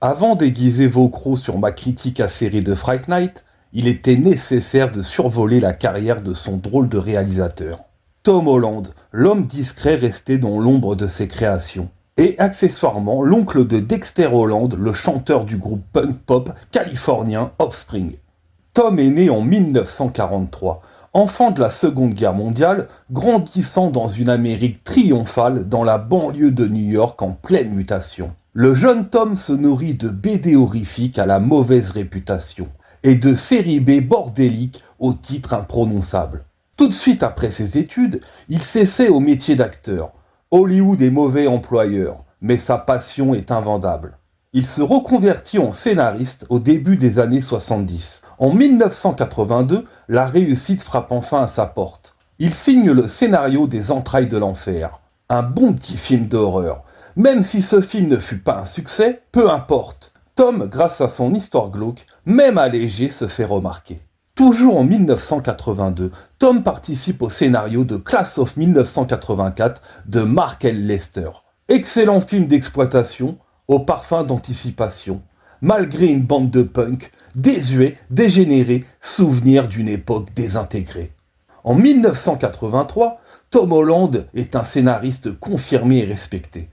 Avant d'aiguiser vos crocs sur ma critique acérée de Fright Night, il était nécessaire de survoler la carrière de son drôle de réalisateur. Tom Holland, l'homme discret resté dans l'ombre de ses créations. Et accessoirement l'oncle de Dexter Holland, le chanteur du groupe punk pop californien Offspring. Tom est né en 1943, enfant de la Seconde Guerre mondiale, grandissant dans une Amérique triomphale dans la banlieue de New York en pleine mutation. Le jeune Tom se nourrit de BD horrifiques à la mauvaise réputation et de séries B bordéliques au titre imprononçable. Tout de suite après ses études, il s'essaie au métier d'acteur. Hollywood est mauvais employeur, mais sa passion est invendable. Il se reconvertit en scénariste au début des années 70. En 1982, la réussite frappe enfin à sa porte. Il signe le scénario des Entrailles de l'Enfer, un bon petit film d'horreur. Même si ce film ne fut pas un succès, peu importe. Tom, grâce à son histoire glauque, même allégée, se fait remarquer. Toujours en 1982, Tom participe au scénario de Class of 1984 de Mark L. Lester. Excellent film d'exploitation, au parfum d'anticipation, malgré une bande de punk, désuets, dégénérés, souvenirs d'une époque désintégrée. En 1983, Tom Holland est un scénariste confirmé et respecté.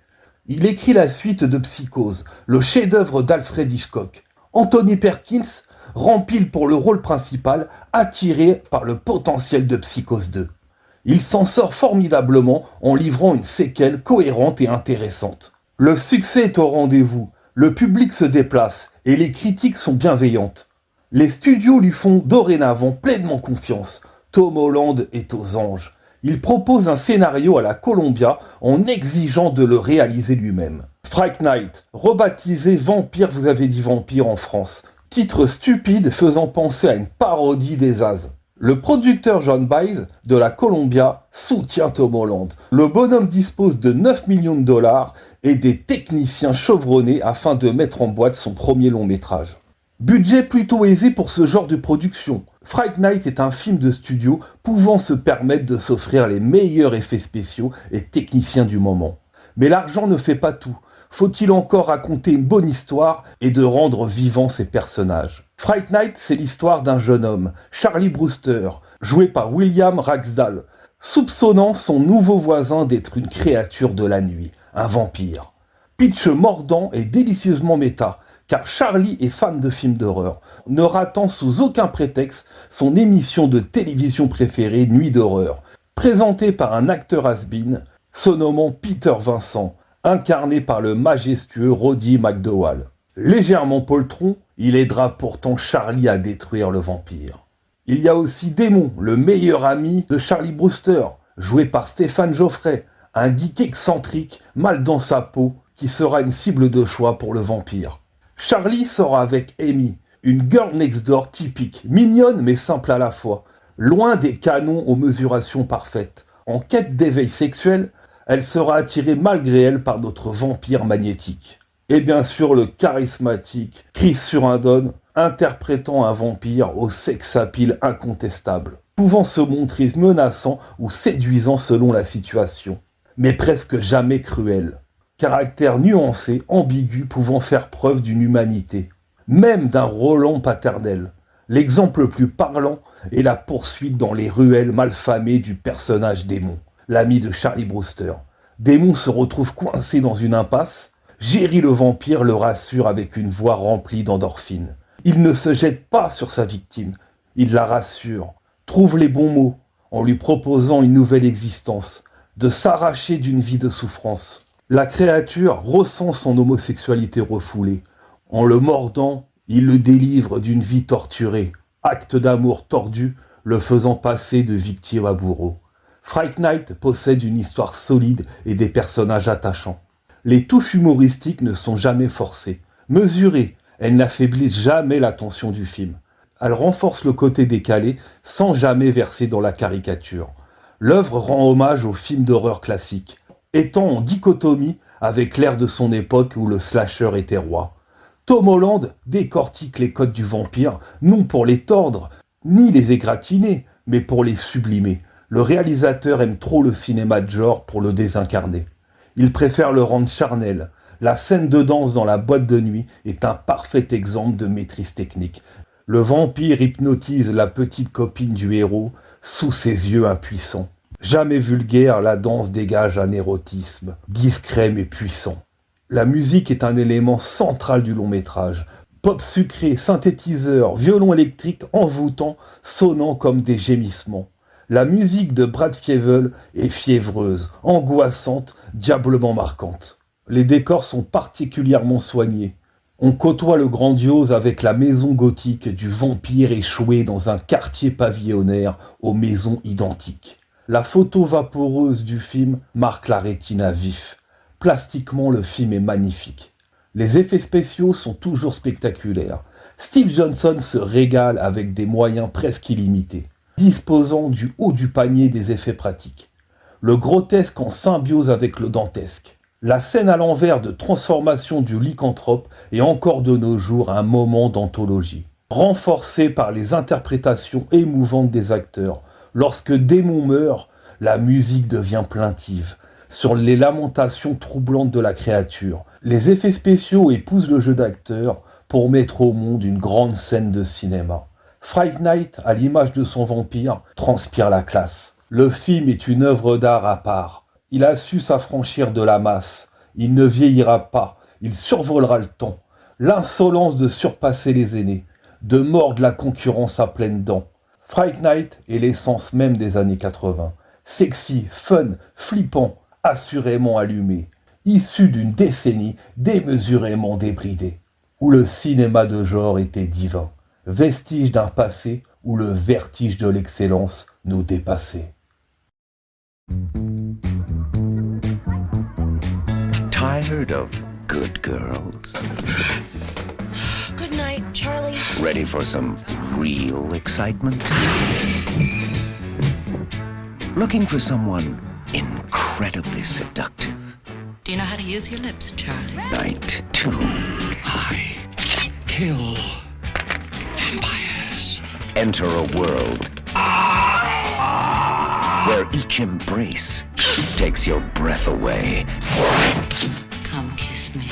Il écrit la suite de Psychose, le chef-d'œuvre d'Alfred Hitchcock. Anthony Perkins rempile pour le rôle principal, attiré par le potentiel de Psychose 2. Il s'en sort formidablement en livrant une séquelle cohérente et intéressante. Le succès est au rendez-vous, le public se déplace et les critiques sont bienveillantes. Les studios lui font dorénavant pleinement confiance. Tom Holland est aux anges. Il propose un scénario à la Columbia en exigeant de le réaliser lui-même. Fright Night, rebaptisé Vampire, vous avez dit Vampire en France. Titre stupide faisant penser à une parodie des As. Le producteur John Baez de la Columbia soutient Tom Holland. Le bonhomme dispose de 9 millions de dollars et des techniciens chevronnés afin de mettre en boîte son premier long métrage. Budget plutôt aisé pour ce genre de production. Fright Night est un film de studio pouvant se permettre de s'offrir les meilleurs effets spéciaux et techniciens du moment. Mais l'argent ne fait pas tout. Faut-il encore raconter une bonne histoire et de rendre vivants ses personnages? Fright Night, c'est l'histoire d'un jeune homme, Charlie Brewster, joué par William Ragsdale, soupçonnant son nouveau voisin d'être une créature de la nuit, un vampire. Pitch mordant et délicieusement méta, car Charlie est fan de films d'horreur, ne ratant sous aucun prétexte son émission de télévision préférée Nuit d'horreur, présentée par un acteur has-been, se nommant Peter Vincent, incarné par le majestueux Roddy McDowall. Légèrement poltron, il aidera pourtant Charlie à détruire le vampire. Il y a aussi Démon, le meilleur ami de Charlie Brewster, joué par Stéphane Geoffrey, un geek excentrique, mal dans sa peau, qui sera une cible de choix pour le vampire. Charlie sort avec Amy, une girl next door typique, mignonne mais simple à la fois, loin des canons aux mesurations parfaites. En quête d'éveil sexuel, elle sera attirée malgré elle par notre vampire magnétique. Et bien sûr le charismatique Chris Sarandon, interprétant un vampire au sex appeal incontestable, pouvant se montrer menaçant ou séduisant selon la situation, mais presque jamais cruel. Caractère nuancé, ambigu, pouvant faire preuve d'une humanité, même d'un Roland paternel. L'exemple le plus parlant est la poursuite dans les ruelles malfamées du personnage Démon, l'ami de Charlie Brewster. Démon se retrouve coincé dans une impasse. Jerry le vampire le rassure avec une voix remplie d'endorphines. Il ne se jette pas sur sa victime, il la rassure, trouve les bons mots en lui proposant une nouvelle existence, de s'arracher d'une vie de souffrance. La créature ressent son homosexualité refoulée. En le mordant, il le délivre d'une vie torturée, acte d'amour tordu le faisant passer de victime à bourreau. Fright Night possède une histoire solide et des personnages attachants. Les touches humoristiques ne sont jamais forcées. Mesurées, elles n'affaiblissent jamais la tension du film. Elles renforcent le côté décalé sans jamais verser dans la caricature. L'œuvre rend hommage aux films d'horreur classiques, étant en dichotomie avec l'ère de son époque où le slasher était roi. Tom Holland décortique les codes du vampire, non pour les tordre, ni les égratigner, mais pour les sublimer. Le réalisateur aime trop le cinéma de genre pour le désincarner. Il préfère le rendre charnel, La scène de danse dans la boîte de nuit est un parfait exemple de maîtrise technique. Le vampire hypnotise la petite copine du héros sous ses yeux impuissants. Jamais vulgaire, la danse dégage un érotisme, discret mais puissant. La musique est un élément central du long métrage. Pop sucré, synthétiseur, violon électrique envoûtant, sonnant comme des gémissements. La musique de Brad Fievel est fiévreuse, angoissante, diablement marquante. Les décors sont particulièrement soignés. On côtoie le grandiose avec la maison gothique du vampire échoué dans un quartier pavillonnaire aux maisons identiques. La photo vaporeuse du film marque la rétine à vif. Plastiquement, le film est magnifique. Les effets spéciaux sont toujours spectaculaires. Steve Johnson se régale avec des moyens presque illimités, disposant du haut du panier des effets pratiques. Le grotesque en symbiose avec le dantesque. La scène à l'envers de transformation du lycanthrope est encore de nos jours un moment d'anthologie, renforcé par les interprétations émouvantes des acteurs. Lorsque Démon meurt, la musique devient plaintive, sur les lamentations troublantes de la créature. Les effets spéciaux épousent le jeu d'acteur pour mettre au monde une grande scène de cinéma. Fright Night, à l'image de son vampire, transpire la classe. Le film est une œuvre d'art à part. Il a su s'affranchir de la masse. Il ne vieillira pas. Il survolera le temps. L'insolence de surpasser les aînés, de mordre la concurrence à pleines dents. Fright Night est l'essence même des années 80. Sexy, fun, flippant, assurément allumé. Issu d'une décennie démesurément débridée, où le cinéma de genre était divin. Vestige d'un passé où le vertige de l'excellence nous dépassait. Tired of good girls? Good night, Charlie. Ready for some real excitement? Looking for someone incredibly seductive? Do you know how to use your lips, Charlie? Night 2. I kill vampires. Enter a world where each embrace takes your breath away. Come kiss me.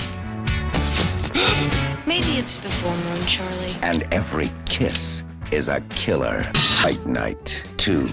Maybe it's the full moon, Charlie. And every kiss is a killer. Fight Night 2.